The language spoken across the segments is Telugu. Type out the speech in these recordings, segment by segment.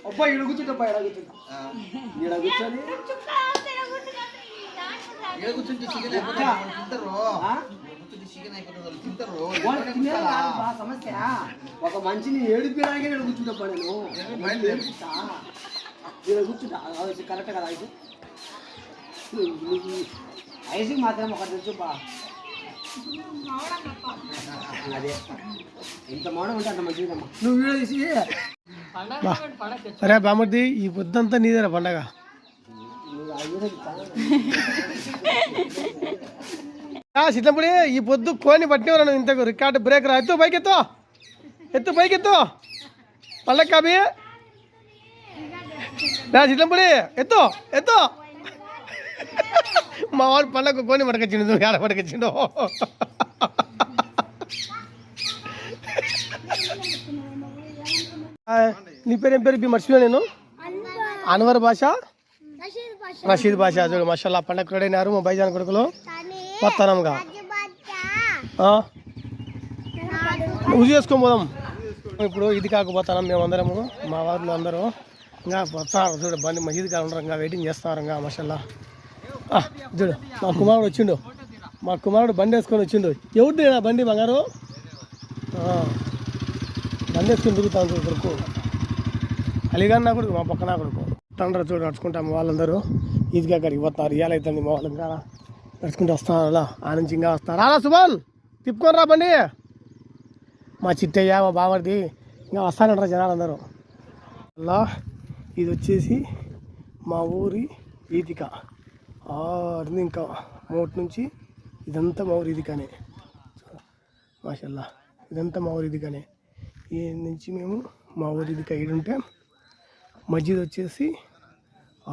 అబ్బాయి ఇక్కడ కూర్చుంటా ఇక్కడ కూర్చుంటా ఇక్కడ కూర్చొని సమస్య ఒక మనిషిని ఏడిపించడానికి ఇక్కడ కూర్చుంటా నేను ఏడిపిస్తా ఇక్కడ కూర్చుంటా కరెక్ట్ కదా ఐసు ఐసుకి మాత్రం ఒకటి తెలుసు బా అదే ఇంత మౌనం ఉంటే అంత మంచిదమ్మా నువ్వు వీడియో తీసి అరే బామర్ది ఈ పొద్దంతా నీదేరా పండగ సిద్ధంపుడి ఈ పొద్దు కోని పట్టినవరా ఇంతకు రికార్డు బ్రేక్ రా ఎత్తు పైకి ఎత్తు పైకి ఎత్తు పండగ కాబీ సిద్ధంపుడి ఎత్తు మా వాడు పండగ కోని పడకొచ్చిండు నువ్వు ఏడ పడకొచ్చిండు నీ పేరు ఏం పేరు ఇప్పుడు మర్చిపోయా నేను అన్వర్ భాష రషీద్ భాష చూడు మషాల్లా పండగ రెడైనారు మా బైజాన్ కొడుకులు వస్తానంగా ఉజు చేసుకొని పోదాం ఇప్పుడు ఇది కాకపోతాం మేమందరము మా వారిలో అందరూ ఇంకా వస్తున్నారు చూడు బండి మసీద్ కాడ ఉండరు ఇంకా వెయిటింగ్ చేస్తున్నారు ఇంకా మషాల్లా చూడు మా కుమారుడు వచ్చిండు మా కుమారుడు బండి వేసుకొని వచ్చిండు ఎవరిది నా బండి బంగారు బండి వేసుకొని తిరుగుతాను కొడుకు అలీగాన్ నా కొడుకు మా పక్క నా కొడుకు తండ్రి చూడు నడుచుకుంటాం వాళ్ళందరూ ఈద్గా అక్కడికి పోతున్నారు ఇవ్వాలైతుంది మా వాళ్ళు ఇంకా నడుచుకుంటూ వస్తున్నారు అలా ఆ నుంచి ఇంకా వస్తారు అలా సుభాన్ తిప్పుకొని రా బండి మా చిట్టయ్య మా బామర్ది ఇంకా వస్తానంటారా జనాలు అందరూ అలా ఇది వచ్చేసి మా ఊరి ఈదిక ఆడింది ఇంకా మోటి నుంచి ఇదంతా మా ఊరి ఈదికనే మాషల్లా ఇదంతా మా ఊరి ఈదికనే ఈ నుంచి మేము మా ఊరి ఈదిక ఈడుంటే మస్జిద్ వచ్చేసి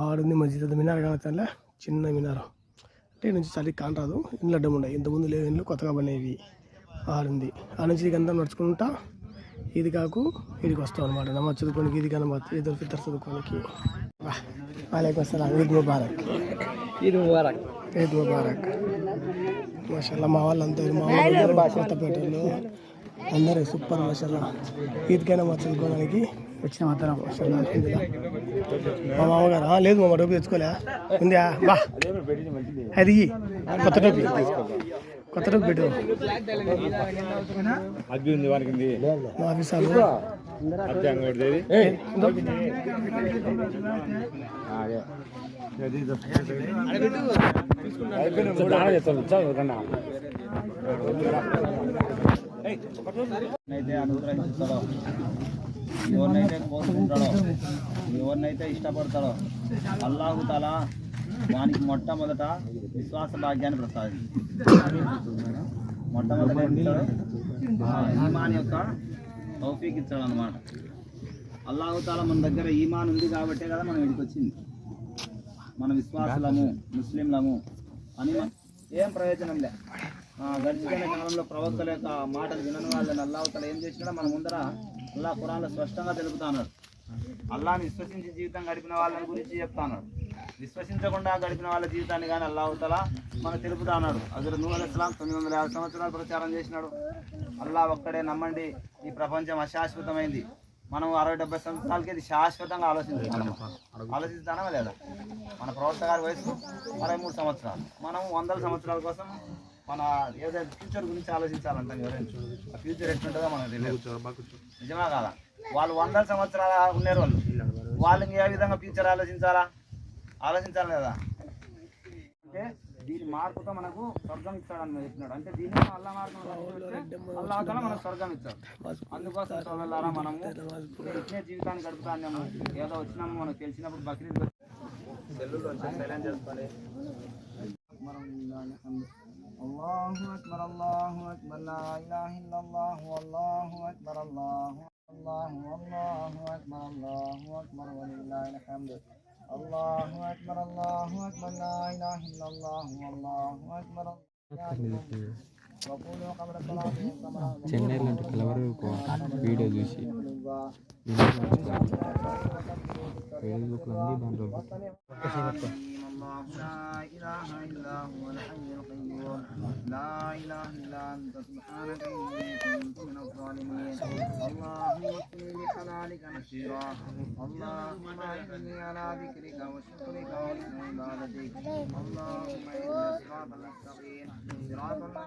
ఆడుంది మస్జిద్ అది మినార్ కానతల్లా చిన్న మినార్ అంటే నుంచి చలి కానరాదు ఇండ్లు అడ్డం ఉన్నాయి ఇంతకుముందు లేవు ఇండ్లు కొత్తగా పడినవి ఆడుంది ఆ నుంచి ఇది అంతా నడుచుకుంటా ఇది కాకు ఇదికి వస్తాం అనమాట నమాజ్ చదువుకోనికి ఇది కనబా ఈద్ ఉల్ ఫితర్ చదువుకోనికి వాలేకుమ్ అస్సలాం ఈద్ ముబారక్ ఈద్ ముబారక్ మాషాల్లా మా వాళ్ళంతా మా వాళ్ళు కొత్తపేటలో అందరూ సూపర్ మాషాల్లా ఈద్కైనా మా చదువుకోవడానికి వచ్చిన మాత్రం మాషాల్లా మా మామగారు లేదు మా టోపీ తెచ్చుకోలే ఉందా బా అది కొత్త టోపీ పెట్టు మా ఆఫీసాలు ఎవరినైతే కోరుకుంటాడో ఎవరినైతే ఇష్టపడతాడో అల్లాహు తాలా వానికి మొట్టమొదట విశ్వాస భాగ్యాన్ని ప్రసాదించాడు. మొట్టమొదట ఈమాన్ యొక్క తౌఫీక్ ఇచ్చాడు అనమాట. అల్లాహు తాలా మన దగ్గర ఈమాన్ ఉంది కాబట్టే కదా మనం ఇక్కడికి వచ్చింది. మన విశ్వాసులము ముస్లింలము అని ఏం ప్రయోజనం లే. గడిచిపోయిన కాలంలో ప్రవక్తల యొక్క మాటలు వినని వాళ్ళని అల్లాహు తాలా ఏం చేసినా మన ముందర అల్లాహ్ ఖురాన్లో స్పష్టంగా తెలుపుతున్నాడు. అల్లాహ్ని విశ్వసించి జీవితం గడిపిన వాళ్ళని గురించి చెప్తాడు. విశ్వసించకుండా గడిపిన వాళ్ళ జీవితాన్ని కానీ అల్లాహు తాలా మనకు తెలుపుతున్నాడు. హజరత్ నూహ్ అలైహిస్సలాం 950 సంవత్సరాలు ప్రచారం చేసినాడు. అల్లాహ్ ఒక్కడే నమ్మండి, ఈ ప్రపంచం అశాశ్వతమైంది. మనం 60-70 సంవత్సరాలకి ఇది శాశ్వతంగా ఆలోచిస్తానా లేదా? మన ప్రవక్త గారి వయసు 63 సంవత్సరాలు. మనం 100 సంవత్సరాల కోసం మన ఏదైతే ఫ్యూచర్ గురించి ఆలోచించాలంటాం. ఎవరైనా ఆ ఫ్యూచర్ ఎట్లుంటుందో మనకు తెలియదు. నిజమా కాదా? వాళ్ళు 100 సంవత్సరాలు ఉన్నారు. వాళ్ళు ఏ విధంగా ఫ్యూచర్ ఆలోచించాలి కదా. అంటే దీని మార్పుతో మనకు స్వర్గం ఇస్తాడని చెప్పినాడు. అంటే దీన్ని అల్లా మార్గం అల్లాహ్ తాలా మనకు స్వర్గం ఇచ్చాడు. అందుకోసం సోదరులారా మనము ఇట్లే జీవితాన్ని గడుపుతాము. ఏదో వచ్చినాము మనకు తెలిసినప్పుడు బక్రీద్ సెల్లులో సైలెంట్ చేసుకోవాలి. అల్లాహు అక్బర్ అల్లాహు అక్బర్ లా ఇలాహ ఇల్లల్లాహు అల్లాహు అక్బర్ అల్లాహు అక్బర్ అల్లాహు అక్బర్ వలిల్లాహిల్ హమ్ద్. అల్లాహు అక్బర్ లా ఇలాహ ఇల్లల్లాహు అల్లాహు అక్బర్. చెన్నైలో కలవరు వీడియో చూసి ఫేస్బుక్లో ఉంది దాంట్లో لا إله إلا هو الحي القيوم لا إله إلا أنت سبحانك إني كنت من الظالمين اللهم اكفني بحلالك نشيرا اللهم أعني على ذكرك وشكرك وحسن عبادتك اللهم إهدنا الصراط المستقيم صراط